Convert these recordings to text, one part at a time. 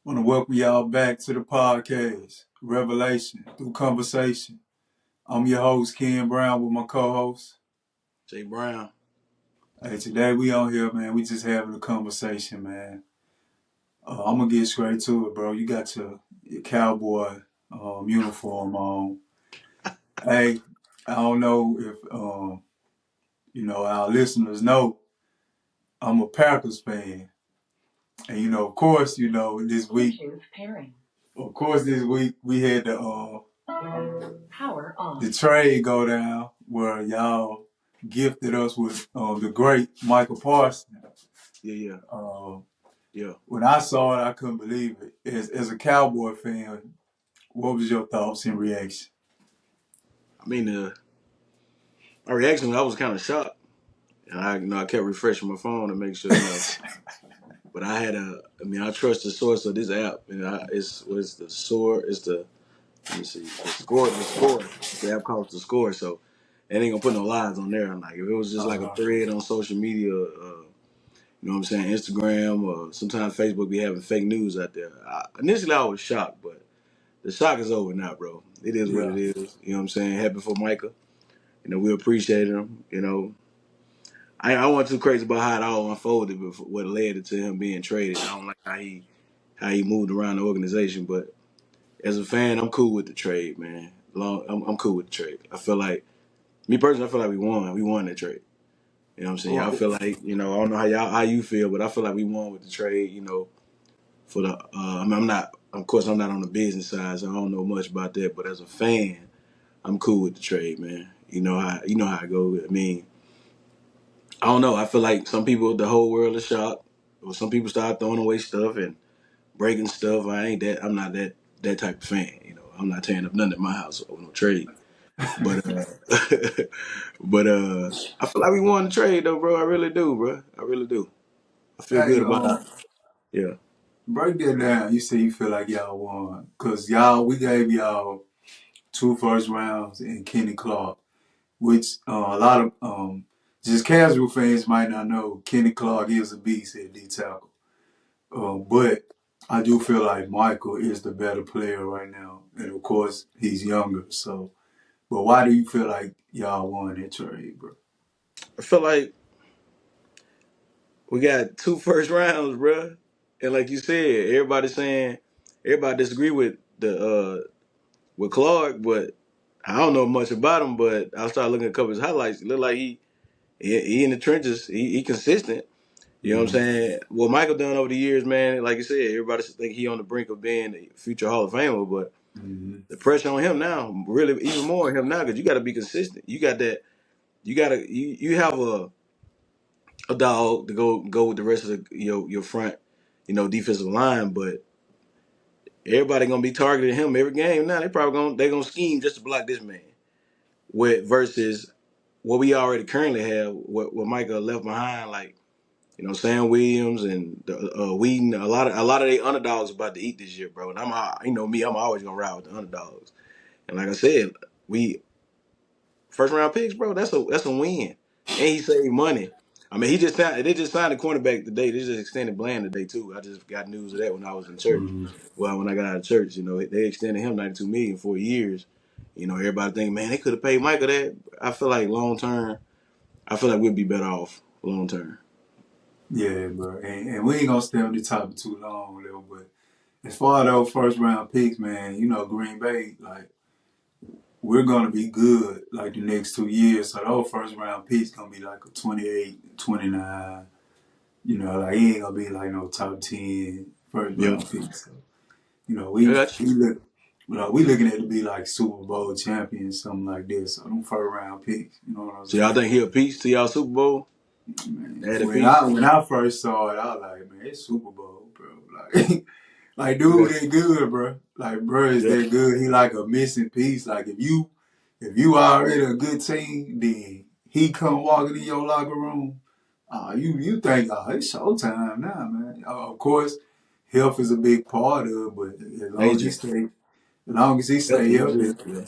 Want to welcome y'all back to the podcast, Revelation Through Conversation. I'm your host, Ken Brown, with my co-host. Jay Brown. Hey, today we on here, man. We just having a conversation, man. I'm going to get straight to it, bro. You got your cowboy uniform on. Hey, I don't know if, our listeners know I'm a Packers fan. And, of course, this week, we had power on. The trade go down where y'all gifted us with the great Michael Parsons. Yeah. When I saw it, I couldn't believe it. As a Cowboy fan, what was your thoughts and reaction? I mean, my reaction, I was kind of shocked. And I kept refreshing my phone to make sure. But I trust the source of this app. It's the score, let me see, the score. It's the app called the score. So it ain't gonna put no lies on there. Like, if it was just like a thread on social media, you know what I'm saying, Instagram, or sometimes Facebook be having fake news out there. Initially, I was shocked, but the shock is over now, bro. It is what Yeah. it is. You know what I'm saying? Happy for Micah. We appreciate him. I wasn't too crazy about how it all unfolded, but what led it to him being traded. I don't like how he moved around the organization, but as a fan, I'm cool with the trade, man. I'm cool with the trade. I feel like, me personally, I feel like we won. We won that trade. You know what I'm saying? I Right. feel like, I don't know how you feel, but I feel like we won with the trade. For the of course, I'm not on the business side, so I don't know much about that. But as a fan, I'm cool with the trade, man. You know how it goes. I mean, I don't know. I feel like some people, the whole world is shocked. Or some people start throwing away stuff and breaking stuff. I'm not that type of fan. I'm not tearing up nothing in my house over no trade. But I feel like we won the trade though, bro. I really do, bro. I really do. I feel Hey, good about it. Yeah. break that down. You say you feel like y'all won. Because we gave y'all 2 first rounds and Kenny Clark, which a lot of just casual fans might not know. Kenny Clark is a beast at D tackle. But I do feel like Michael is the better player right now. And of course, he's younger. So, but why do you feel like y'all won that trade, bro? I feel like we got 2 first rounds, bro. And like you said, everybody disagree with Clark, but I don't know much about him. But I started looking at a couple of his highlights. It looked like he in the trenches. He consistent. You know what I'm Mm-hmm. saying? What Michael done over the years, man. Like you said, everybody think he on the brink of being a future Hall of Famer, but Mm-hmm. the pressure on him now, really even more on him now, because you got to be consistent. You got that. You have a dog to go with the rest of your front, defensive line, but everybody gonna be targeting him every game. Now they gonna scheme just to block this man. With versus what we already currently have, what Michael left behind, like Sam Williams and Whedon. A lot of they underdogs about to eat this year, bro. And I'm always gonna ride with the underdogs. And like I said, we first round picks, bro. That's a win, and he saved money. I mean, they just signed a cornerback today. They just extended Bland today too. I just got news of that when I was in church. Mm-hmm. Well, when I got out of church, they extended him 92 million for years. Everybody think, man, they could have paid Michael that. I feel like long term, I feel like we'd be better off long term. Yeah, bro. And we ain't gonna stay on the topic too long, though. But as far as those first round picks, man, Green Bay, like, we're gonna be good like the next 2 years. So those first round picks gonna be like a 28, 29. Like he ain't gonna be like no top 10 first Yeah, round picks. So, I we got you. we look we looking at it to be like Super Bowl champions, something like this. So them first round picks, you know what I'm So y'all saying? think he a piece to y'all Super Bowl? Man, Add a when piece? I first saw it, I was like, man, it's Super Bowl, bro. Like, like dude, Okay. that good, bro. Like, bro, is Yeah. that good? He like a missing piece. Like, if you already a good team, then he come walking in your locker room. You think, it's showtime now, man. Of course, health is a big part of it, but Aging. as long as he Health stay is healthy, big. Yeah.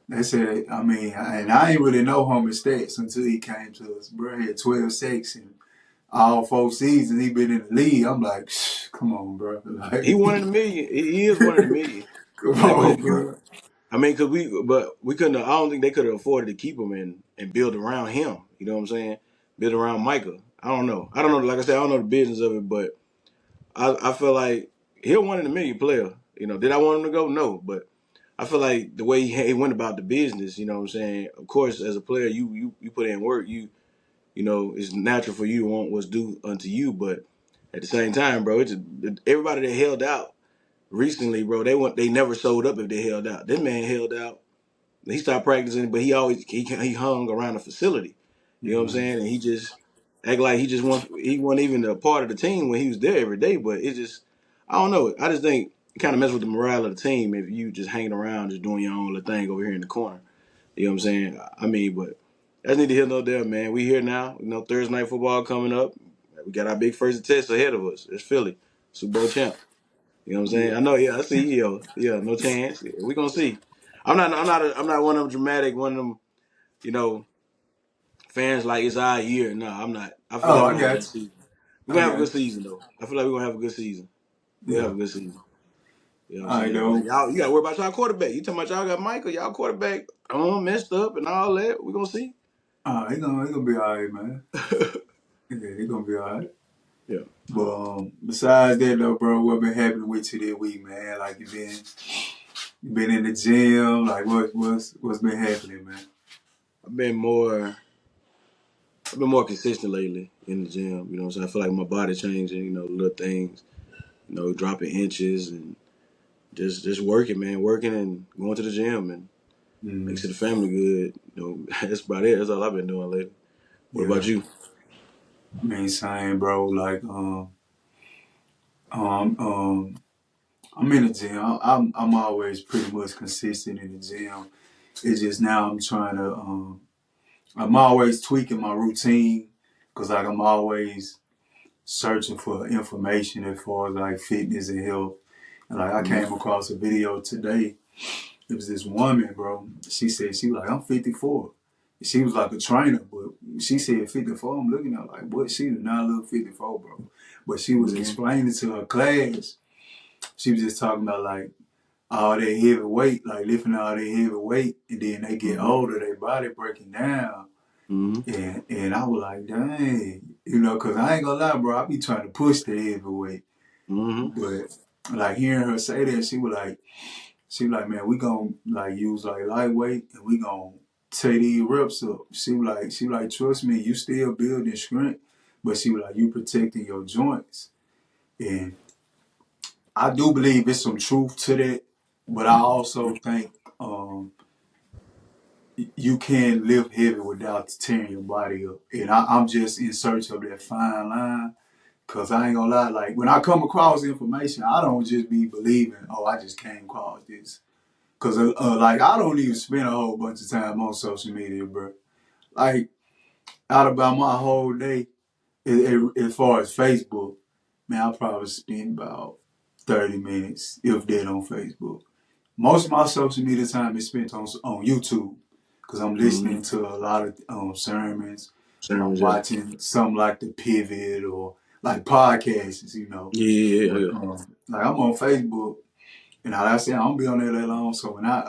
they said. I mean, and I ain't really know Homer stats until he came to us. Bro, he had 12 sacks and all 4 seasons he been in the league. I'm like, Come on, bro. Like, He one in a million. He is one in a million. come Like, on, bro. I mean, but we couldn't. I don't think they could have afforded to keep him and build around him. You know what I'm saying? Build around Micah. I don't know. I don't know. Like I said, I don't know the business of it, but I feel like he'll one in a million player. You know, did I want him to go? No, but I feel like the way he went about the business. You know what I'm saying? Of course, as a player, you put in work. You know, it's natural for you to want what's due unto you, but at the same time, bro, everybody that held out recently, bro, they never sold up if they held out. This man held out. He stopped practicing, but he hung around the facility. You know what I'm Mm-hmm. saying? And he just act like he wasn't even a part of the team when he was there every day. But it just I don't know. I just think it kind of messes with the morale of the team if you just hanging around, just doing your own little thing over here in the corner. You know what I'm saying? I mean, but that's neither here nor there, man. We here now. You know, Thursday night football coming up. We got our big first test ahead of us. It's Philly, Super Bowl champ. You know what I'm saying? Yeah. I know. Yeah, I see you. Yo. Yeah, no chance. Yeah, we gonna see. I'm not one of them dramatic. One of them. You know, fans like it's our year. No, I'm not. I feel Oh, like we're I gonna have a got good you. season. We're I gonna have a got good you. season though. I feel like we're gonna have a good season. We'll have Yeah. a good season. You know what I'm I saying? But know. y'all, you gotta worry about y'all quarterback. You talking about y'all got Michael, y'all quarterback messed up and all that. We gonna see. He gonna be all right, man. Yeah, he gonna be all right. Yeah. But besides that though, bro, what been happening with you this week, man? Like you been in the gym, like what's been happening, man? I've been more I've been more consistent lately in the gym. You know what I'm saying? I feel like my body changing, you know, little things, you know, dropping inches and just working, man, working and going to the gym and make Mm, sure the family good. You know, that's about it. That's all I've been doing lately. What yeah, about you? I mean, same, bro. Like, um, um, I'm in the gym. I'm always pretty much consistent in the gym. It's just now I'm trying to I'm always tweaking my routine because like I'm always searching for information as far as like fitness and health. And like I Mm-hmm. came across a video today. It was this woman, bro. She said she was like, I'm 54. She was like a trainer, but she said 54. I'm looking at her like, what? She did not look 54, bro. But she was Mm-hmm. explaining to her class. She was just talking about like all that heavy weight, like lifting all that heavy weight, and then they get Mm-hmm. older, their body breaking down. Mm-hmm. And I was like, dang, cause I ain't gonna lie, bro. I be trying to push the heavy weight, Mm-hmm. but like hearing her say that, she was like, man, we gonna like use like lightweight, and we gonna take these reps up. She was like, trust me, you still building strength, but she was like, you protecting your joints, and I do believe it's some truth to that, but I also think you can't lift heavy without tearing your body up. And I'm just in search of that fine line. Cause I ain't gonna lie, like when I come across information, I don't just be believing, oh, I just came across this. Cause like I don't even spend a whole bunch of time on social media, bro. Like out about my whole day, as far as Facebook, man, I probably spend about 30 minutes, if that, on Facebook. Most of my social media time is spent on YouTube because I'm Mm-hmm. listening to a lot of sermons, or Same I'm as yeah. watching something like The Pivot or like podcasts. Yeah, yeah, But yeah. like I'm on Facebook, and like I said, I don't be on there that long, so when I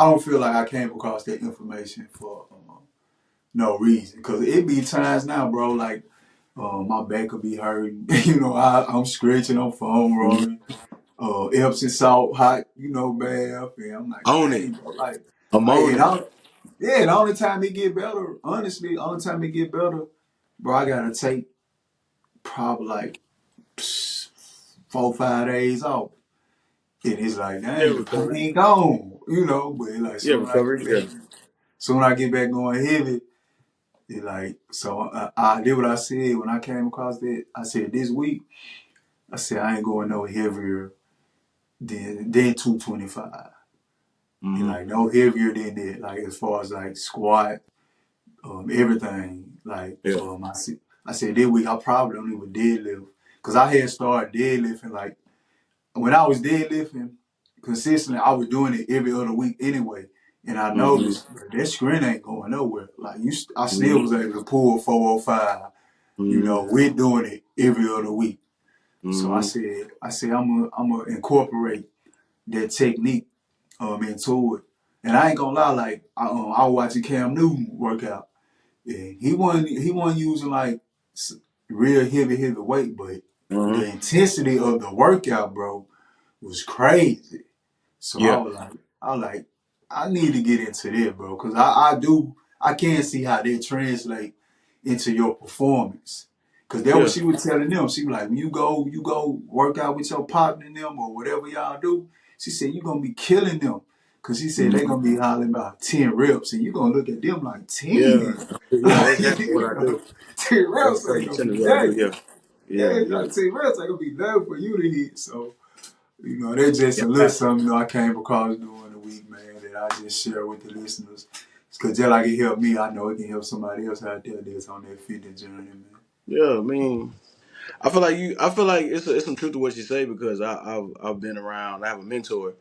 don't feel like I came across that information for no reason. Because it be times now, bro, like my back could be hurting. I'm scratching on phone Mm-hmm. rolling. Epsom salt, hot, bath. And I'm like, Own it. dang, bro, I'm on and it. yeah, the only time it get better, honestly, the only time it get better, bro, I gotta take probably like 4 or 5 days off. And it's like, Yeah, dang, the recovery. pain gone, but like Yeah, recovery. Yeah. soon I get back going heavy, it like, so I did what I said when I came across that. I said this week, I said I ain't going no heavier than 225. And Mm-hmm. like no heavier than that. Like as far as like squat, everything. Like Yeah. I said this week I probably don't even deadlift. Cause I had started deadlifting like when I was deadlifting consistently, I was doing it every other week anyway. And I Mm-hmm. noticed that screen ain't going nowhere. Like I still Mm-hmm. was able to pull 405, Mm-hmm. with doing it every other week. So Mm-hmm. I said I'm gonna incorporate that technique into it. And I ain't gonna lie, like I was watching Cam Newton work out. Yeah, he wasn't using like real heavy weight, but the Mm-hmm. intensity of the workout, bro, was crazy. So Yeah. I was like, I need to get into this, bro, because I can see how they translate into your performance. Cause that what Yeah. she was telling them. She was like, when you go work out with your partner and them or whatever y'all do. She said you're gonna be killing them. Cause she said they Mm-hmm. gonna be hollering about 10 reps and you're gonna look at them like Yeah. 10. Yeah. Like, That's exactly what I do. 10 That's reps ain't gonna be exactly what I do. nothing. Yeah. Yeah. Yeah, Yeah. like 10 reps ain't gonna be nothing for you to hit. So that's just Yeah. a little something I came across during the week, man, that I just share with the listeners. Because just like it helped me, I know it can help somebody else out there that's on their fitness journey, man. Yeah. I mean, I feel like you. I feel like it's some truth to what you say because I've been around. I have a mentor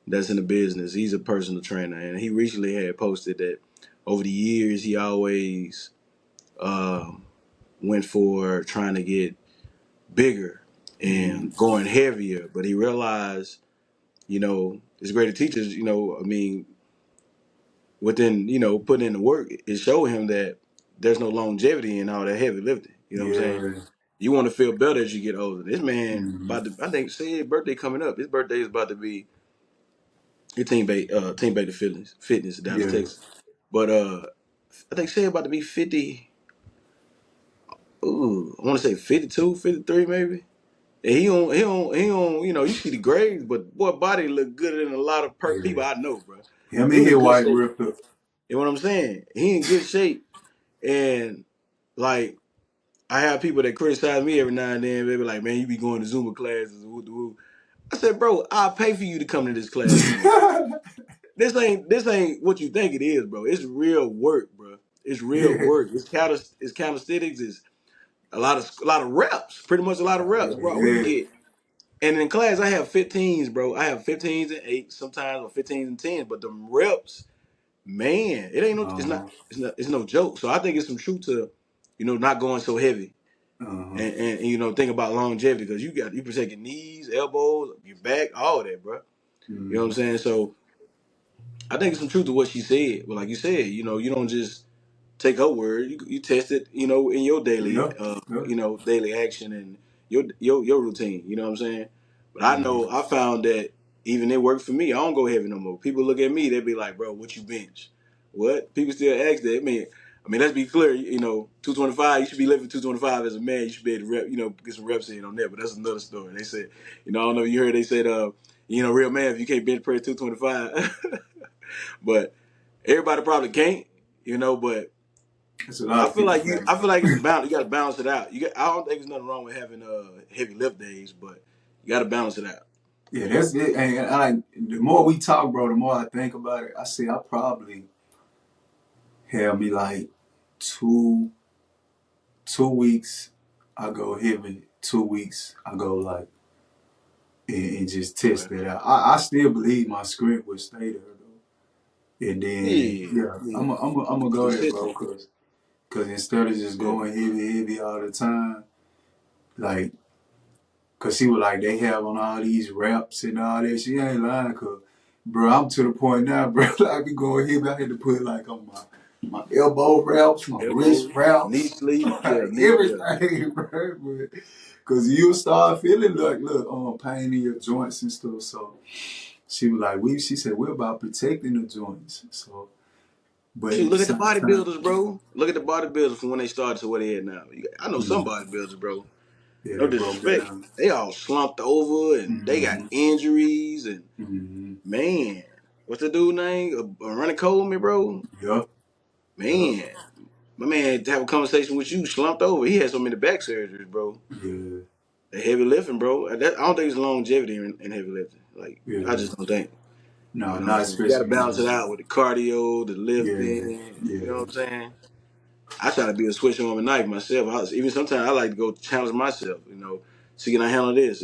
that's in the business. He's a personal trainer, and he recently had posted that over the years he always um, went for trying to get bigger Mm-hmm. and going heavier, but he realized, his greater teachers, I mean, within, putting in the work, it showed him that there's no longevity in all that heavy lifting. You know what I'm saying? Yeah. You want to feel better as you get older. This man Mm-hmm. about to, I think, say his birthday coming up. His birthday is about to be your Team Beta Fitness, Dallas, Yeah. Texas. But I think say about to be 50. Ooh, I want to say 52, 53 maybe. And he don't. You see the grades, but boy, body look gooder than a lot of Yeah. people I know, bro. Him and Dude his in good wife shape. ripped up. You know what I'm saying? He in good shape, and like I have people that criticize me every now and then. They be like, "Man, you be going to Zumba classes." Woo, woo. I said, "Bro, I'll pay for you to come to this class with me. This ain't what you think it is, bro. It's real work, bro. It's real Yeah. work. It's calisthenics. It's a lot of reps. Pretty much a lot of reps, bro. We can Yeah. get." And in class, I have 15s, bro. I have 15s and 8s sometimes, or 15s and 10s. But the reps, man, it ain't no. It's not. Uh-huh. It's no joke. So I think it's some truth to, not going so heavy, Uh-huh. and think about longevity because you protect your knees, elbows, your back, all of that, bro. You know what I'm Mm-hmm. saying? So I think it's some truth to what she said. But like you said, you don't just take her word. You test it, in your daily, Yep. Yep. daily action and your routine. You know what I'm saying? But I Mm-hmm. know I found that even it worked for me. I don't go heavy no more. People look at me, they be like, "Bro, what you bench?" What? People still ask that. I mean, let's be clear. 225. You should be lifting 225 as a man. You should be able to rep, get some reps in on that. But that's another story. They said, I don't know if you heard. They said, real man, if you can't bench press 225, but everybody probably can't. But There's a lot of people I think. feel like it's a balance. You got to balance it out. I don't think there's nothing wrong with having heavy lift days, but you got to balance it out. Yeah, that's it. And the more we talk, bro, the more I think about it. I see I probably have me like two 2 weeks I go heavy, 2 weeks I go like and just test Okay. that out. I still believe my script will stay there though. And then Yeah, yeah, yeah. I'm gonna Be go there, bro, consistent. cause instead of just Yeah. going heavy all the time, like, cause she was like they have on all these reps and all that. She ain't lying, cause bro, I'm to the point now, bro. Like we going heavy, I had to put like on my elbow wraps, my wrist Elbow, knee wraps, sleep. Yeah, like knee. Yeah. everything, bro. But, cause you'll start feeling like, look, pain in your joints and stuff. So she was like, she said, we're about protecting the joints. So, but Shoot, at the look at the same time, bodybuilders, bro. Look at the bodybuilders from when they started to where they at now. I know some mm, bodybuilders, bro. yeah, No they broke disrespect. down. They all slumped over and they got Mm-hmm. injuries and Mm-hmm. man, what's the dude name? Running Coleman, bro. Yup. Yup. Man, my man had to have a conversation with you, slumped over. He had so many back surgeries, bro. Yeah. The heavy lifting, bro. I don't think it's longevity in heavy lifting. Like, I Yeah. just don't think. No, You know what I'm not saying? You got to especially balance it now. out with the cardio, the Yeah. lifting. You know Yeah. what I'm saying? I try to be a switch on a knife myself. Even sometimes I like to go challenge myself. See can I handle this?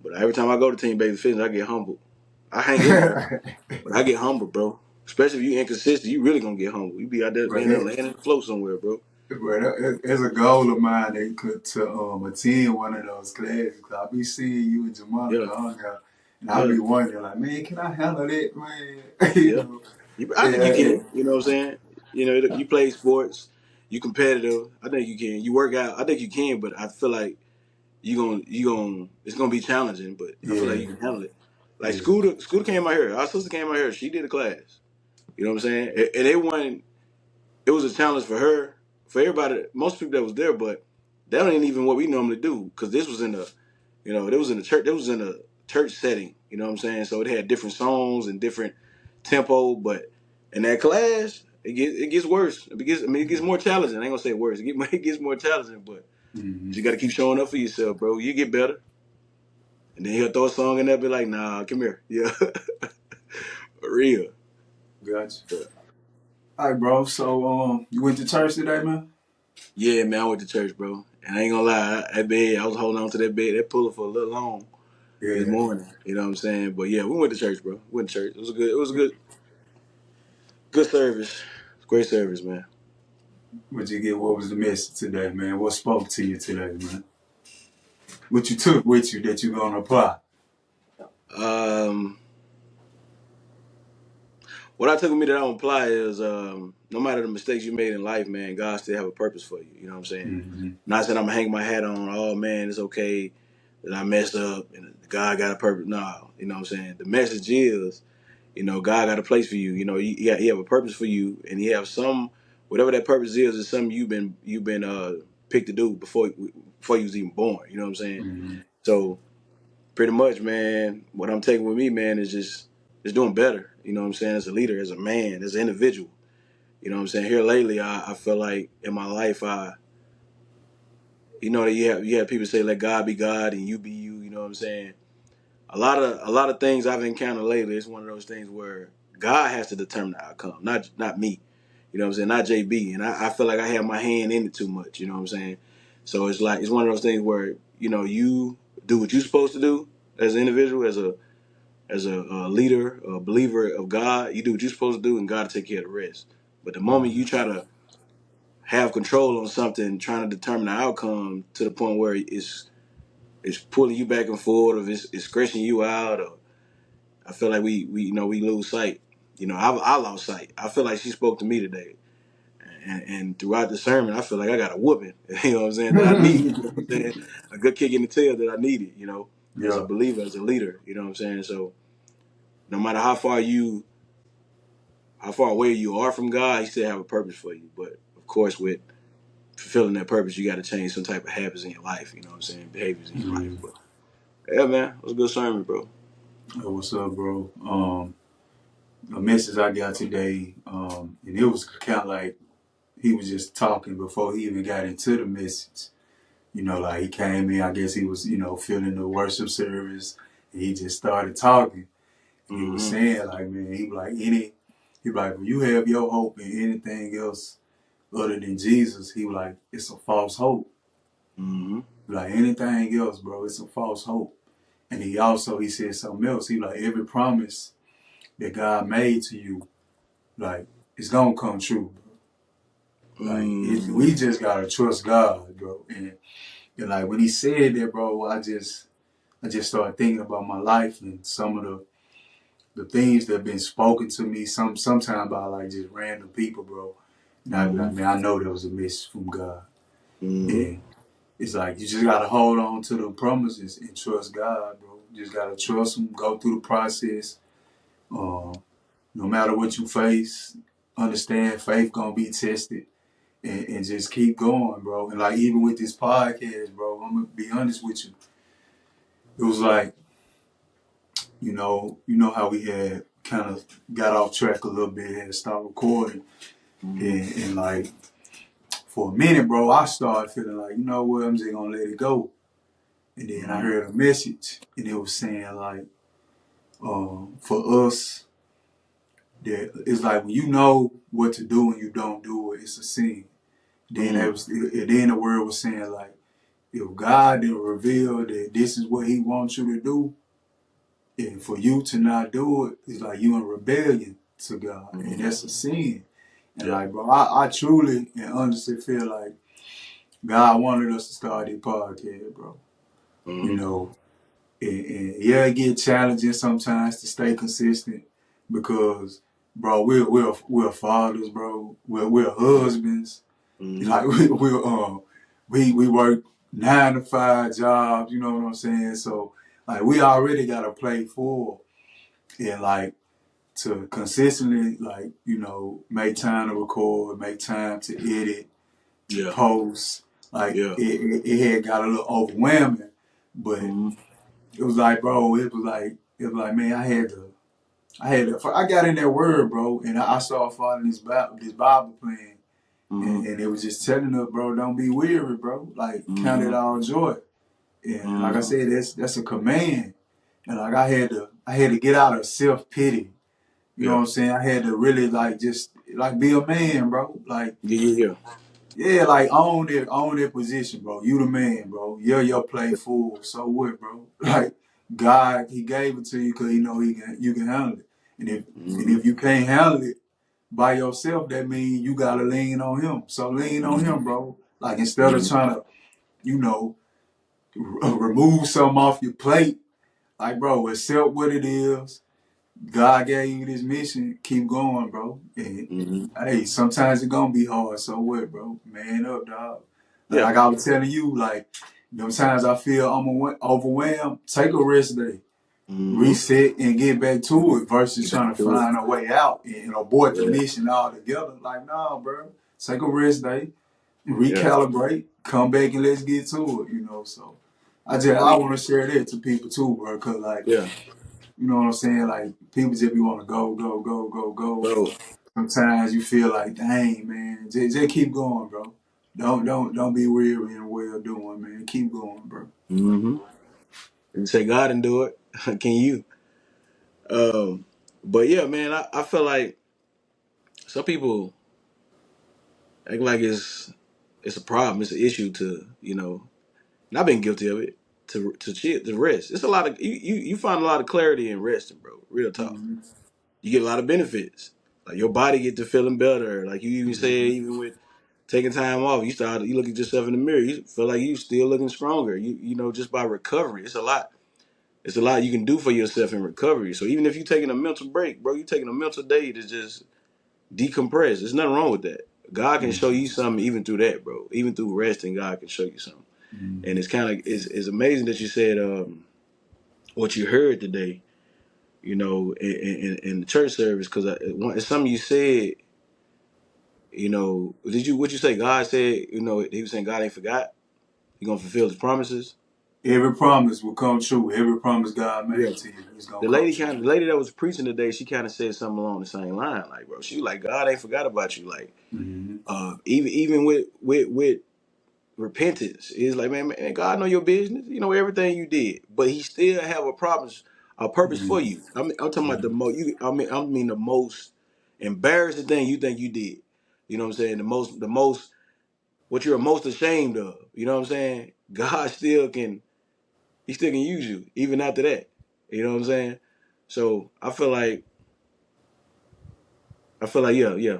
But every time I go to Team Baby Fitness, I get humbled. I hang in there, but I get humbled, bro. Especially if you inconsistent, you really gonna get humbled. You be out there, But laying there, laying in the flow somewhere, bro. Bro, it's a goal of mine to attend one of those classes. Cause I be seeing you and Yeah, Jamonica on there, and I yeah, be wondering like, man, can I handle it, man? you yeah. know, I think you yeah, can. You know what I'm saying? You know, you play sports, you competitive. I think you can. You work out. I think you can, but I feel like it's gonna be challenging. But I feel like yeah, you can handle it. Like yeah. Scooter came out here. Our sister came out here. She did a class. You know what I'm saying? And it wasn't. It was a challenge for her, for everybody, most people that was there. But that ain't even what we normally do because this was in the, it was in the church. It was in a church setting. You know what I'm saying? So it had different songs and different tempo. But in that class, it gets worse. It gets more challenging. I ain't gonna say worse. It gets more challenging. But Mm-hmm. you got to keep showing up for yourself, bro. You get better. And then he'll throw a song in there, be like, "Nah, come here, yeah, for real." Gotcha. All right, bro. So, you went to church today, man? Yeah, man, I went to church, bro. And I ain't gonna lie, that bed, I was holding on to that bed, that puller for a little long this Yeah. morning. You know what I'm saying? But yeah, we went to church, bro. We went to church. It was a good service. Great service, man. What'd you get? What was the message today, man? What spoke to you today, man? What you took with you that you gonna apply? Um, what I took with me that I don't apply is no matter the mistakes you made in life, man, God still have a purpose for you. You know what I'm saying? Mm-hmm. Not saying I'm gonna hang my hat on, oh man, it's okay that I messed up and God got a purpose. No, you know what I'm saying? The message is, God got a place for you. He have a purpose for you, and He have whatever that purpose is something you've been picked to do before you was even born. You know what I'm saying? Mm-hmm. So pretty much, man, what I'm taking with me, man, is just doing better. You know what I'm saying? As a leader, as a man, as an individual. You know what I'm saying? Here lately, I feel like in my life, that you have people say let God be God and you be you. You know what I'm saying? A lot of things I've encountered lately. It's one of those things where God has to determine the outcome, not me. You know what I'm saying? Not JB. And I feel like I have my hand in it too much. You know what I'm saying? So it's one of those things where you do what you're supposed to do as an individual, as a leader, a believer of God. You do what you're supposed to do, and God will take care of the rest. But the moment you try to have control on something, trying to determine the outcome to the point where it's pulling you back and forth, or it's scratching you out, or I feel like we lose sight. I lost sight. I feel like she spoke to me today, and throughout the sermon, I feel like I got a whooping. You know what I'm saying? That I need. You know what I'm saying? A good kick in the tail that I needed. As a Yeah. believer, as a leader. You know what I'm saying? So no matter how far away you are from God, He still have a purpose for you. But of course, with fulfilling that purpose, you got to change some type of habits in your life. You know what I'm saying? Behaviors in your life. Yeah. But yeah, man, it was a good sermon, bro. Hey, what's up, bro? A message I got today, and it was kind of like he was just talking before he even got into the message. Like he came in, I guess he was, feeling the worship service, and he just started talking. And he was Mm-hmm. saying, like, man, when you have your hope in anything else other than Jesus, he was like, it's a false hope. Mm-hmm. Like anything else, bro, it's a false hope. And he said something else. He like every promise that God made to you, like it's gonna come true. Like we Mm-hmm. just gotta trust God, bro. And like when he said that, bro, I just started thinking about my life and some of the things that have been spoken to me. Sometimes by like just random people, bro. And I be Mm-hmm. like, man, I know there was a message from God. Mm-hmm. And it's like you just gotta hold on to the promises and trust God, bro. You just gotta trust Him, go through the process. No matter what you face, understand faith gonna be tested, and just keep going, bro. And like even with this podcast, bro, I'm gonna be honest with you. It was like, how we had kind of got off track a little bit, had to start recording, Mm-hmm. and like for a minute, bro, I started feeling like, you know what, I'm just gonna let it go. And then I Mm-hmm. heard a message, and it was saying like, for us, that it's like when you know what to do and you don't do it, it's a sin. Then the word was saying like, if God didn't reveal that this is what He wants you to do, and for you to not do it, it's like you in rebellion to God, and Mm-hmm. that's a sin. And Yeah. like, bro, I truly and honestly feel like God wanted us to start this podcast, bro. You Mm-hmm. know, and yeah, it get challenging sometimes to stay consistent because, bro, we're fathers, bro. We're husbands. Mm-hmm. Like we work 9 to 5 jobs. You know what I'm saying? So like we already got a plate full, and like to consistently like make time to record, make time to edit, to Yeah. post. Like Yeah. it had got a little overwhelming, but Mm-hmm. it was like, bro, it was like, man, I got in that word, bro, and I started following this Bible plan, Mm-hmm. and it was just telling us, bro, don't be weary, bro, like count it Mm-hmm. all joy, and like I Mm-hmm. said, that's a command, and like I had to get out of self pity, you know what Yeah. I'm saying? I had to really like just like be a man, bro, like. Yeah. Yeah. Yeah, like own that position, bro. You the man, bro. You're your play full. So what, bro? Like God, He gave it to you because He know you can handle it. And if and Mm-hmm. if you can't handle it by yourself, that means you gotta lean on Him. So lean on Mm-hmm. Him, bro. Like instead of Mm-hmm. trying to, you know, remove something off your plate, like bro, accept what it is. God gave you this mission. Keep going, bro. And Mm-hmm. hey, sometimes it's gonna be hard. So what, bro? Man up, dog. Yeah. Like I was telling you, like sometimes I feel I'm overwhelmed. Take a rest day, Mm-hmm. reset, and get back to it versus Get back trying to to it. find a way out and abort the Yeah. mission altogether. Like, nah, bro. Take a rest day, Yeah. recalibrate, come back and let's get to it. So I want to share that to people too, bro. Cause like Yeah. you know what I'm saying? Like people just be want to go, go, go, go, go. Bro. Sometimes you feel like, dang, man, just keep going, bro. Don't be weary and well doing, man. Keep going, bro. Mm-hmm. You say God and do it. Can you? Um, but yeah, man, I feel like some people act like it's a problem, it's an issue to, and I've been guilty of it, to chill, to rest. It's a lot of you find a lot of clarity in resting, bro. Real talk. Mm-hmm. You get a lot of benefits. Like your body get to feeling better. Like you even said, Mm-hmm. even with taking time off, you look at yourself in the mirror, you feel like you still looking stronger. Just by recovery. It's a lot. It's a lot you can do for yourself in recovery. So even if you're taking a mental break, bro, you taking a mental day to just decompress. There's nothing wrong with that. God can show you something even through that, bro. Even through resting, God can show you something. And Mm-hmm. it's kind of it's amazing that you said what you heard today, in the church service, because it's something you said. What you say? God said, He was saying God ain't forgot. He gonna fulfill His promises. Every promise will come true. Every promise God Yeah. made to you is gonna come true. The lady that was preaching today, she kind of said something along the same line, like, bro, she was like, God ain't forgot about you, like, Mm-hmm. even with repentance, it's like, man, God know your business, you know everything you did, but He still have a purpose for Mm-hmm. you. I'm talking about the most. I mean the most embarrassing thing you think you did. You know what I'm saying? The most what you're most ashamed of. You know what I'm saying? God still can. He still can use you even after that. You know what I'm saying? So I feel like yeah, yeah.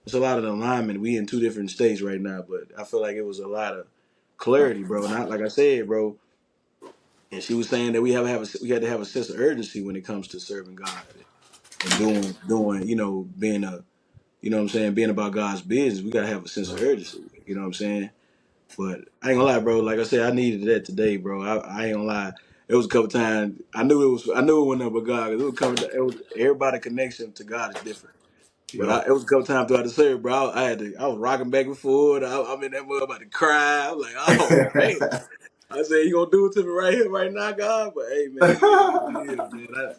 It's a lot of alignment. We in two different states right now, but I feel like it was a lot of clarity, bro. Not like I said, bro. And she was saying that we had to have a sense of urgency when it comes to serving God and doing being what I'm saying, being about God's business. We gotta have a sense of urgency. You know what I'm saying? But I ain't gonna lie, bro. Like I said, I needed that today, bro. I ain't gonna lie. It was a couple times. I knew it wasn't up with God. 'Cause it was coming. It was everybody connection to God is different. But Yep. it was a couple times throughout the service, bro. I was rocking back and forth. I'm in that mud about to cry. I'm like, oh man. I said, you gonna do it to me right here, right now, God? But hey, man, it is what it is, man.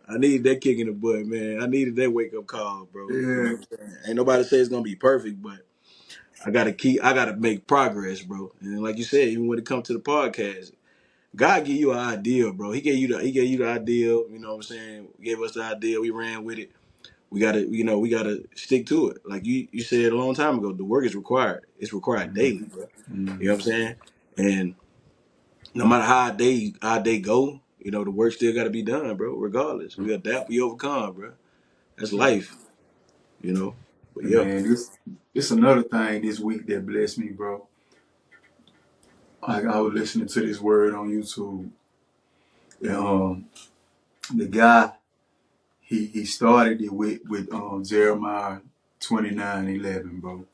I needed that kick in the butt, man. I needed that wake up call, bro. You know Yeah. what I'm saying? Ain't nobody say it's gonna be perfect, but I gotta make progress, bro. And like you said, even when it comes to the podcast, God gave you an idea, bro. He gave you the idea. You know what I'm saying? He gave us the idea. We ran with it. We gotta stick to it. Like you said a long time ago, the work is required. It's required daily, bro. You know Mm-hmm. what I'm saying? And no matter how they go, the work still got to be done, bro. Regardless, we adapt, we overcome, bro. That's life, you know. But And yeah. man, this another thing this week that blessed me, bro. Like I was listening to this word on YouTube. And, the guy he started it with Jeremiah 29:11, bro.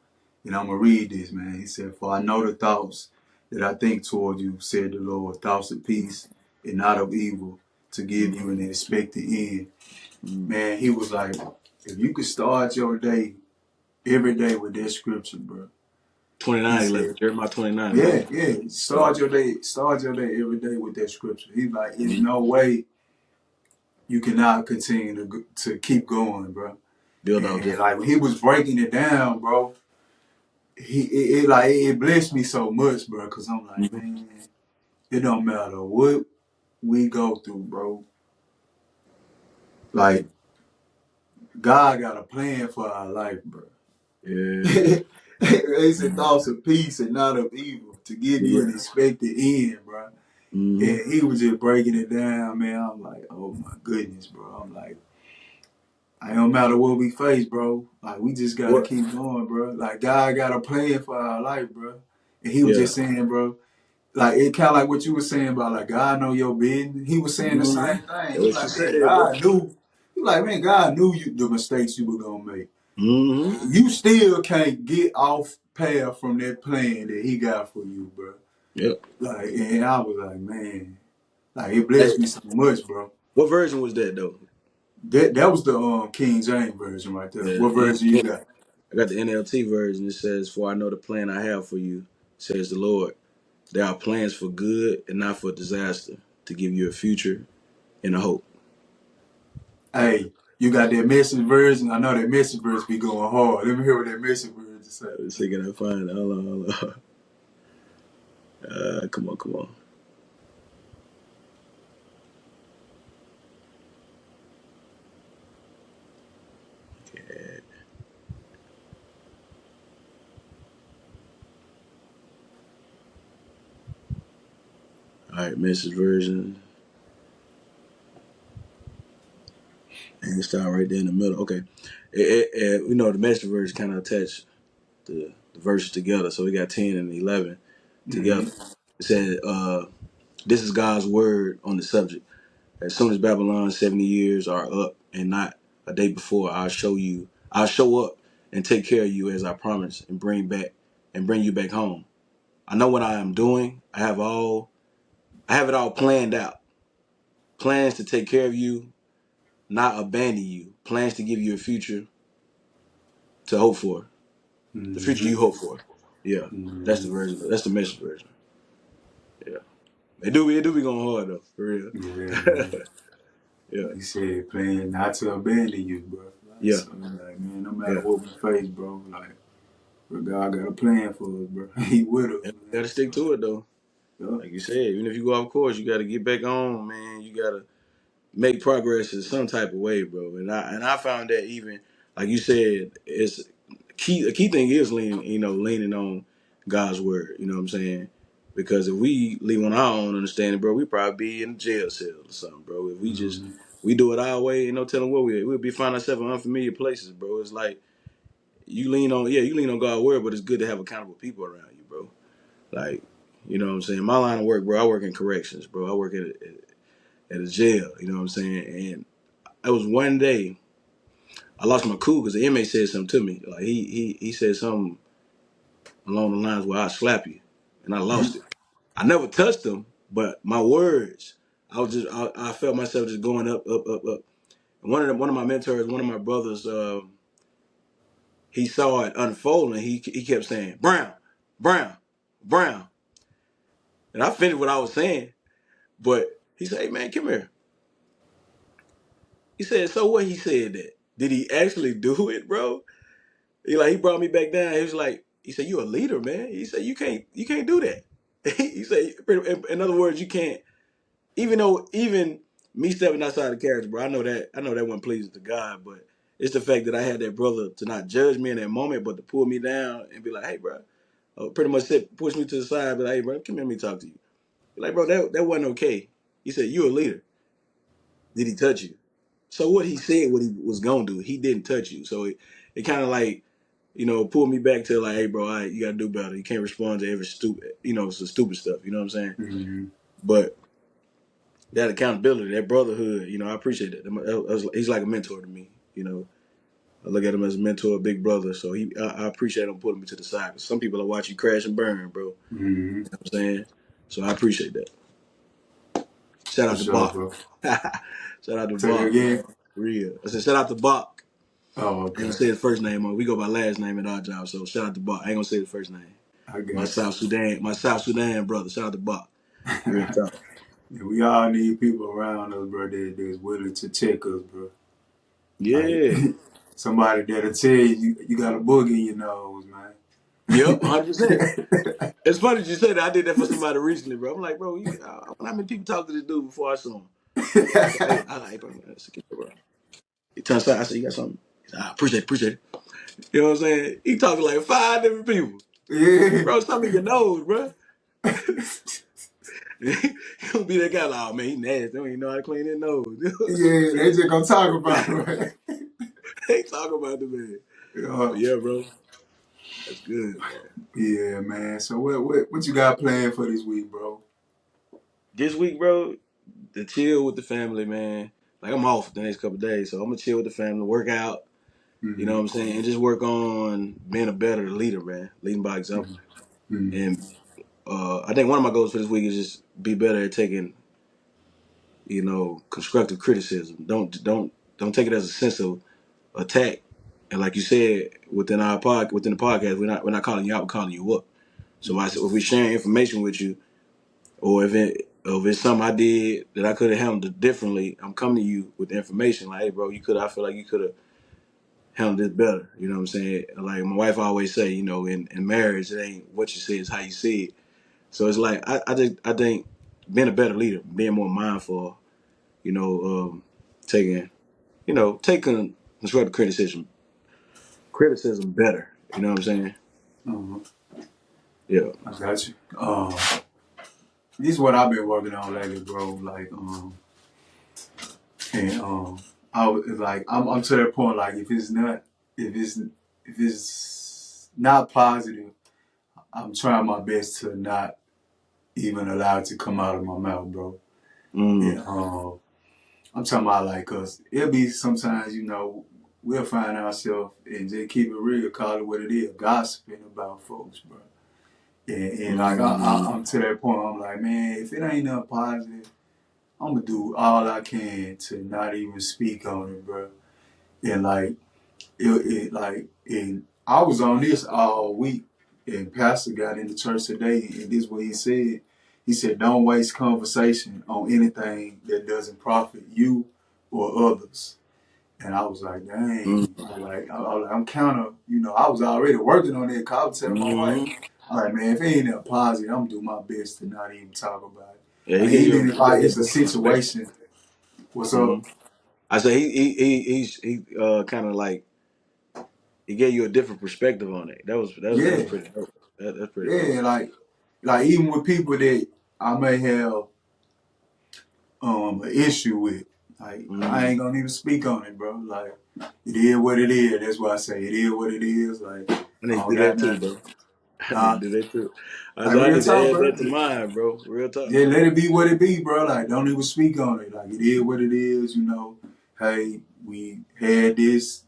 And I'm gonna read this, man. He said, "For I know the thoughts that I think toward you, said the Lord, thoughts of peace and not of evil, to give you Mm-hmm. an expected end." Mm-hmm. Man, he was like, if you could start your day every day with that scripture, bro. He 29:11. said, Jeremiah 29:11. yeah, yeah. Yeah. Start your day every day with that scripture. He's like, there's Mm-hmm. no way you cannot continue to keep going, bro. Build off And that. like when he was breaking it down, bro, it blessed me so much, bro, because I'm like, Mm-hmm. man, it don't matter what we go through, bro. Like God got a plan for our life, bro. Yeah. It's a Mm-hmm. thoughts of peace and not of evil to give you Yeah. an expected end, bro. Mm-hmm. And he was just breaking it down, man. I'm like, oh my goodness, bro. I'm like, it don't matter what we face, bro. Like we just gotta What? keep going, bro. Like God got a plan for our life, bro. And he was Yeah. just saying, bro, like it kind of like what you were saying about like God know your business. He was saying the Mm-hmm. same thing. That's He was what she like, man, said, bro. God knew. He was like, man, God knew you the mistakes you were gonna make. Mm-hmm. You still can't get off path from that plan that he got for you, bro. Yep. Like, and I was like, man, like it Hey, blessed me so much, bro. what version was that though? That was the King James version right there. Yeah. What version you got? I got the NLT version. It says, "For I know the plan I have for you," says the Lord. "There are plans for good and not for disaster, to give you a future and a hope." Hey, you got that message version. I know that message version be going hard. Let me hear what that message version say. Let's see, can I find it? Hold on, hold on. Come on, come on. All right, message version. And it start right there in the middle. Okay. The message version kind of attached the verses together. So we got 10 and 11 Mm-hmm. together. It said, this is God's word on the subject. As soon as Babylon's 70 years are up and not a day before, I'll show up and take care of you as I promised and bring you back home. I know what I am doing. I have it all planned out. Plans to take care of you, not abandon you. Plans to give you a future to hope for. The future Mm-hmm. you hope for. Yeah. That's the Mm-hmm. version. That's the message version. Yeah. It do be going hard though, for real. Yeah, man. Yeah. He said, playing not to abandon you, bro. Like, Yeah. so, like, man, no matter Yeah. what we face, bro, like, but God got a plan for us, bro. He with us, You man. gotta stick So, to it though. yeah. Like you said, even if you go off course, you gotta get back on, man. You gotta make progress in some type of way, bro. And I found that even like you said, it's key. A key thing is leaning on God's word. You know what I'm saying? Because if we lean on our own understanding, bro, we probably be in a jail cell or something, bro. If Mm-hmm. we do it our way, ain't no telling where we'll be finding ourselves in unfamiliar places, bro. It's like you lean on God's word, but it's good to have accountable people around you, bro. Like, you know what I'm saying? My line of work, bro, I work in corrections, bro. I work at a jail, you know what I'm saying? And it was one day I lost my cool because the inmate said something to me. Like he said something along the lines where I slap you, and I lost it. I never touched him, but my words, I felt myself just going up, up, up, up. And one of my mentors, one of my brothers, he saw it unfolding. He kept saying Brown, Brown, Brown, and I finished what I was saying. But he said, "Hey man, come here." He said, "So what?" He said that. Did he actually do it, bro? He brought me back down. He said, "You a leader, man." He said, you can't do that." He said, in other words, you can't. Even me stepping outside the character, bro. I know that wasn't pleasing to God, but it's the fact that I had that brother to not judge me in that moment, but to pull me down and be like, "Hey, bro," pretty much push me to the side, be like, "Hey, bro, come here, let me talk to you." Be like, bro, that wasn't okay. He said, "You a leader. Did he touch you?" So what he said, what he was gonna do, he didn't touch you. So it kind of like pull me back to like, hey, bro, you gotta do better. You can't respond to every stupid, some stupid stuff. You know what I'm saying? Mm-hmm. But that accountability, that brotherhood, I appreciate that. He's like a mentor to me. I look at him as a mentor, a big brother. So I appreciate him putting me to the side. 'Cause some people will watch you crash and burn, bro. You know Mm-hmm. what I'm saying? So I appreciate that. Shout For out to sure, Bach. bro. Shout out to Say it Bach, man. again. Real. I said shout out to Bach. Oh, I ain't gonna okay. say his first name. We go by last name at our job. So shout out to Bach. I ain't gonna say the first name. I My got South Sudan, brother. Shout out to Bach. Real you. talk. Yeah, we all need people around us, bro, that's willing to check us, bro. Like Yeah. somebody that'll tell you got a boogie in your nose, Yep. man. 100%. It's funny that you say that. I did that for somebody recently, bro. I'm like, bro, how many people talked to this dude before I saw him? I like, bro, that's a kid, bro. He turns aside. I said, you got something? He said, appreciate it. You know what I'm saying? He talking like 5 different people. Yeah. Bro, something in your nose, bro. He gonna be that guy like, oh man, he nasty. Don't even know how to clean his nose. You know what I'm Yeah, they saying? just gonna talk about it, right? They talk about the man. Yeah. But yeah, bro, that's good, man. Yeah, man. So what you got planned for this week, bro? This week, bro, to chill with the family, man. Like I'm off the next couple of days, so I'm gonna chill with the family, work out. You know Mm-hmm. what I'm saying? And just work on being a better leader, man. Leading by example. Mm-hmm. And I think one of my goals for this week is just be better at taking, constructive criticism. Don't take it as a sense of attack. And like you said, within the podcast, we're not calling you out, we're calling you up. So if we're sharing information with you, or if it's something I did that I could have handled it differently, I'm coming to you with the information. Like, hey, bro, I feel like you could have handle this better. You know what I'm saying? Like my wife always say, in marriage, it ain't what you say, it's how you see it. So it's like I think being a better leader, being more mindful, you know, taking taking constructive criticism better. You know what I'm saying? Uh-huh. Yeah. I got you. This is what I've been working on lately, bro. Like, and I was like, I'm to that point. Like, if it's if it's not positive, I'm trying my best to not even allow it to come out of my mouth, bro. Mm. And I'm talking about like, cause it'll be sometimes, we'll find ourselves and just keep it real, call it what it is, gossiping about folks, bro. And like Mm. I'm to that point, I'm like, man, if it ain't nothing positive, I'm gonna do all I can to not even speak on it, bro. And like and I was on this all week, and Pastor got in the church today, and this is what he said. He said, "Don't waste conversation on anything that doesn't profit you or others." And I was like, Mm. "Dang!" I'm kind of, I was already working on it. 'Cause I was telling my wife, Mm. I'm like, man, if it ain't that positive, I'm gonna do my best to not even talk about it. Yeah, Like even if he gave you a it's a different perspective. situation, what's up? Mm. I say he kind of like he gave you a different perspective on it. That's Yeah, pretty dope. That's pretty dope. yeah, like even with people that I may have an issue with, like I Mm. ain't gonna even speak on it, bro. Like it is what it is. That's why I say it is what it is. Like I I need to don't do that got too, nothing. bro. I need Huh? to do that too. Like I real need to talk, add bro. that to mine, bro. Real talk. Yeah, let it be what it be, bro. Like don't even speak on it. Like it is what it is. Hey, we had this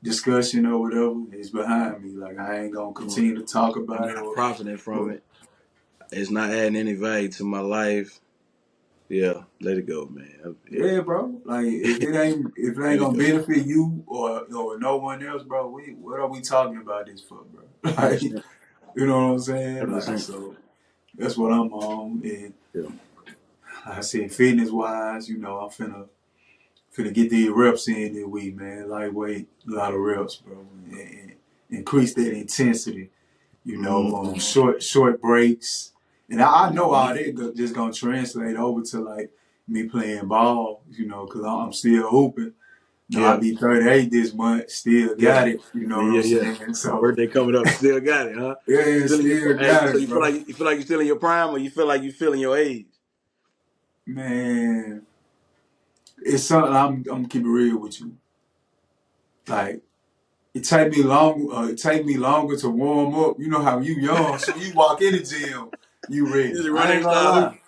discussion or whatever. It's behind me. Like I ain't gonna Mm. continue to talk I'm about it not profiting from or it. It's not adding any value to my life. Yeah, let it go, man. Yeah, yeah, bro. Like if it ain't let it gonna go. benefit you or no one else, bro. What are we talking about this for, bro? Hundred Like percent. you know what I'm saying? Hundred Like percent. so that's what I'm on. And Yeah. like I said, fitness wise, I'm finna get the reps in this week, man. Lightweight, a lot of reps, bro. And increase that intensity. Mm-hmm. Short breaks. And I know Mm-hmm. all that just gonna translate over to like me playing ball, because I'm still hooping. I'll Yeah. be 38 this month, still Yeah. got it. You know what Yeah. I'm Yeah. saying? So Birthday coming up. Still got it, huh? yeah, Still in your still hey. got So it, you feel bro. like you're still in your prime, or you feel like you feeling your age? Man, it's something I'm keeping real with you. Like it take me long. It take me longer to warm up. You know how you young, so you walk in the gym, you You ready. just run I ain't in gonna style hoop. lie.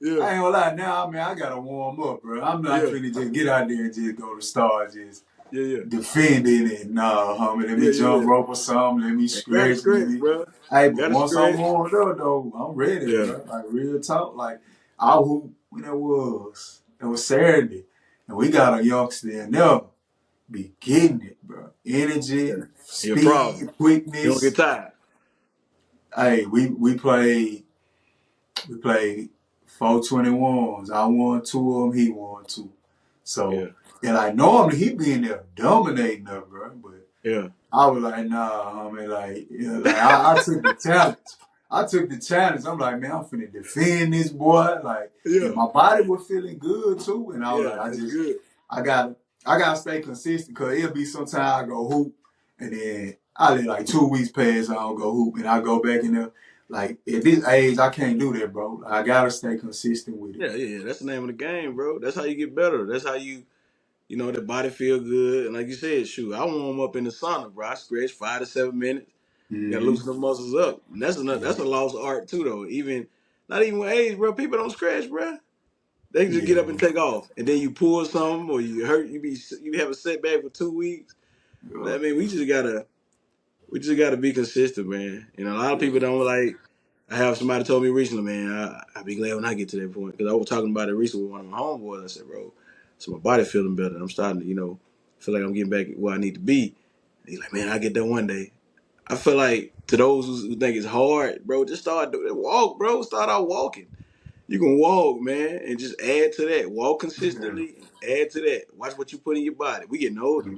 Yeah, I ain't gonna lie. Now, man, I gotta warm up, bro. I'm not yeah, finna just get out there and just go to stars, just yeah, yeah, defending it. Nah, homie, let me yeah, yeah, jump yeah. rope or something. Let me You gotta stretch. Let stretch, me. bro. Hey, but Gotta once I'm stretch. warmed up, though, I'm ready, Yeah, bro. Like real talk. Like I hoop when it was. It was Saturday, and we got a youngster in there be getting it, bro. yeah. Energy, Your problem. speed, You don't get quickness. tired. Hey, we played 421s. I won two of them. He won two. Yeah, So and like normally he be in there dominating us, bro. But yeah, I was like, nah, homie. Like, yeah, like I took the challenge. I took the challenge. I'm like, man, I'm finna defend this boy. Like, and yeah, my body was feeling good too. And I was yeah. like, That's good. I got, I gotta stay consistent because it'll be sometime I go hoop, and then I let like 2 weeks pass. I don't go hoop, and I go back in there. Like at this age, I can't do that, bro. I gotta stay consistent with it. Yeah, yeah, yeah. That's the name of the game, bro. That's how you get better. That's how you know, the body feel good. And like you said, shoot, I warm up in the sauna, bro. I stretch 5 to 7 minutes. You gotta Mm-hmm. loosen the muscles up. And that's a lost art too, though. Even not even with age, bro. People don't stretch, bro. They can just Yeah, get up and take off, and then you pull something or you hurt. You have a setback for 2 weeks. yeah, I mean, we just gotta be consistent, man. And a lot of people yeah. don't like. I have somebody told me recently, man. I'll be glad when I get to that point because I was talking about it recently with one of my homeboys. I said, bro, so my body feeling better. I'm starting to, feel like I'm getting back where I need to be. And he's like, man, I get there one day. I feel like to those who think it's hard, bro, just start doing walk, bro. Start out walking. You can walk, man, and just add to that. Walk Yeah. consistently and add to that. Watch what you put in your body. We getting older.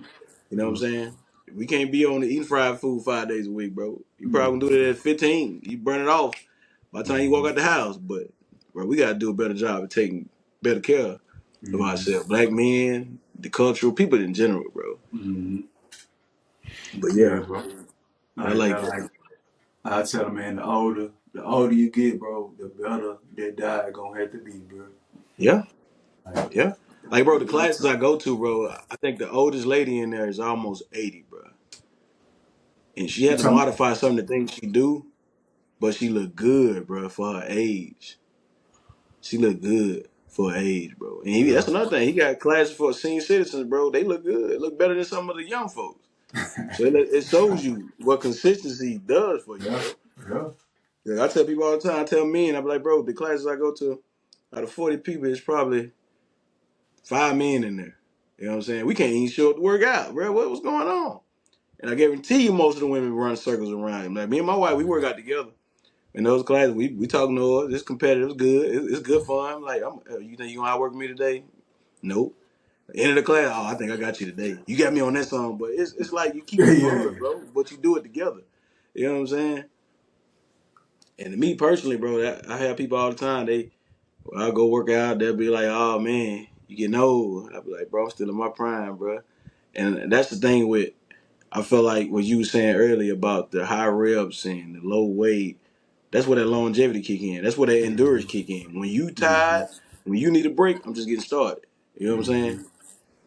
You know what I'm Mm-hmm. saying? We can't be on the eating fried food 5 days a week, bro. You probably Mm-hmm. gonna do that at 15. You burn it off by the time you walk out the house. But bro, we gotta do a better job of taking better care of Mm-hmm. ourselves. Black men, the cultural people in general, bro. Mm-hmm. But Yeah, yeah, bro. I Like like that. that. Like I tell them, man, the older you get, bro, the better that diet gonna have to be, bro. Yeah, Like, yeah. Like bro, the real classes I talk. go to, bro, I think the oldest lady in there is almost 80, bro. And she You had to talking? modify some of the things she do, but she look good, bro, for her age. She look good for her age, bro. And Yeah. that's another thing. He got classes for senior citizens, bro. They look good. Look better than some of the young folks. So it shows you what consistency does for you, Yeah. bro. Yeah. Yeah, I tell people all the time. I tell men, I be like, bro, the classes I go to, out of 40 people, it's probably 5 men in there. You know what I'm saying? We can't even show up to work out, bro. What's going on? And I guarantee you, most of the women run circles around him. Like me and my wife, we work out together. In those classes, we talk noise. It's competitive. It's good. It's good fun. Like, you think you gonna outwork me today? Nope. End of the class. Oh, I think I got you today. You got me on that song, but it's like you keep Yeah. it Yeah. fun, bro. But you do it together. You know what I'm saying? And to me personally, bro, I have people all the time. I'll go work out. They'll be like, "Oh man, you getting old." I'll be like, "Bro, I'm still in my prime, bro." And that's the thing with. I feel like what you were saying earlier about the high reps and the low weight. That's where that longevity kick in. That's where that endurance kick in. When you Mm-hmm. tired, when you need a break, I'm just getting started. You know what I'm saying? Mm-hmm.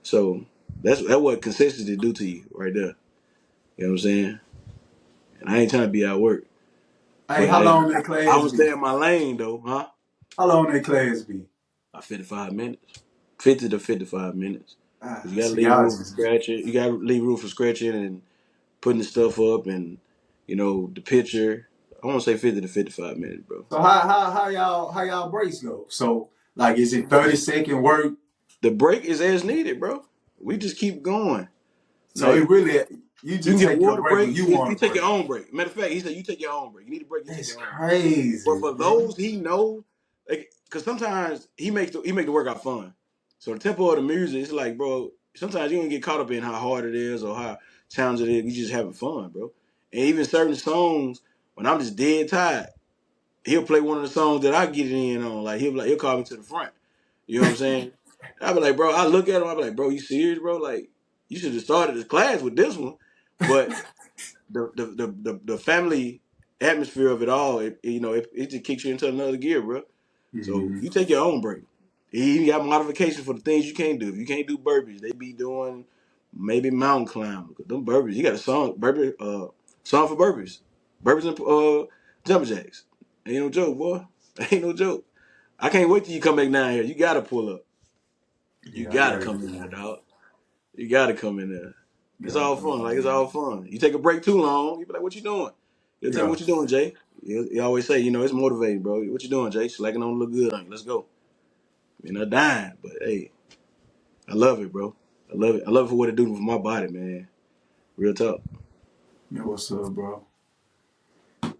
So that's what consistency do to you right there. You know what I'm saying? And I ain't trying to be out work, Hey, but how hey, long that I class would be? stay in my lane though, huh? How long that class be? 55 minutes, 50 to 55 minutes. Cause you gotta So leave y'all room for just scratching. You gotta leave room for scratching and putting the stuff up and the picture. I want to say 50 to 55 minutes, bro. so how y'all breaks go? So like, is it 30-second work? The break is as needed, bro. We just keep going. So Like it really you you can just get a take your water break when break. you You want a take break. your own break. Matter of fact, he said you take your own break. You need a break. You take That's your own break. But crazy, for bro. those he knows, like, cause sometimes he make the workout fun. So the tempo of the music, it's like, bro. Sometimes you don't get caught up in how hard it is or how challenging it is. You just having fun, bro. And even certain songs, when I'm just dead tired, he'll play one of the songs that I get it in on. Like he'll call me to the front. You know what I'm saying? I be like, bro. I look at him. I be like, bro, you serious, bro? Like you should have started the class with this one. But the family atmosphere of it all, it just kicks you into another gear, bro. So Mm-hmm. you take your own break. He got modifications for the things you can't do. If you can't do burpees, they be doing maybe mountain climber. Them burpees, you got a song for burpees. Burpees and jumping jacks. Ain't no joke, boy. Ain't no joke. I can't wait till you come back down here. You gotta pull up. You Yeah, I gotta gotta come get in there, down. dog. You gotta come in there. It's Gotta all come fun. Like, down it's there. all fun. You take a break too long, you be like, what you doing? You'll tell me Yeah. what you doing, Jay. You always say, it's motivating, bro. What you doing, Jay? Slacking on look good on you. Let's go. I mean, I'm dying, but hey, I love it, bro. I love it. I love it for what it do for my body, man. Real talk. Yeah, what's up, bro?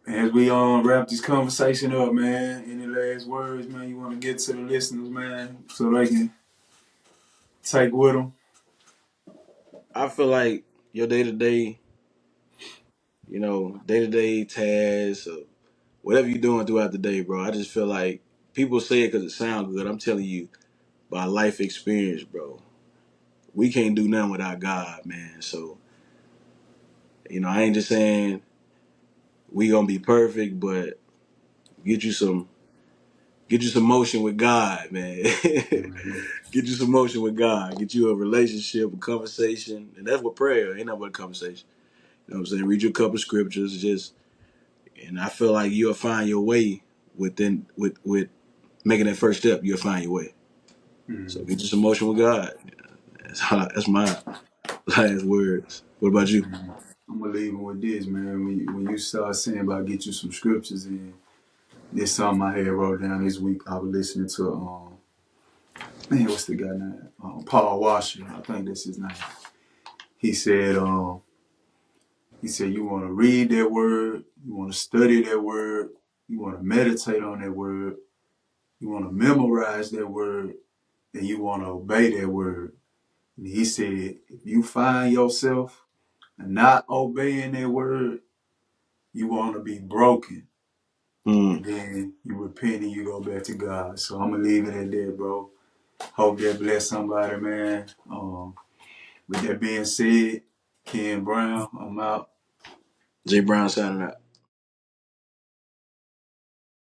As we wrap this conversation up, man, any last words, man, you want to get to the listeners, man, so they can take with them? I feel like your day to day, day to day tasks, or whatever you're doing throughout the day, bro. I just feel like people say it because it sounds good. I'm telling you, by life experience, bro. We can't do nothing without God, man. So, I ain't just saying we gonna be perfect, but get you some get you some motion with God, man. Mm-hmm. Get you some motion with God. Get you a relationship, a conversation, and that's what prayer ain't nothing but a conversation. You know what I'm saying? Read your couple scriptures, and I feel like you'll find your way with making that first step. You'll find your way. So Mm-hmm. get you some motion with God. That's my last words. What about you? Mm-hmm. I'm gonna leave it with this, man. When you start saying about get you some scriptures in, this something I had wrote down this week. I was listening to man, what's the guy name? Paul Washer. I think that's his name. He said, you want to read that word, you want to study that word, you want to meditate on that word, you want to memorize that word, and you want to obey that word. And he said, if you find yourself not obeying that word, you want to be broken. Mm. And then you repent and you go back to God. So I'm going to leave it at that, bro. Hope that bless somebody, man. With that being said, Ken Brown, I'm out. Jay Brown signing out.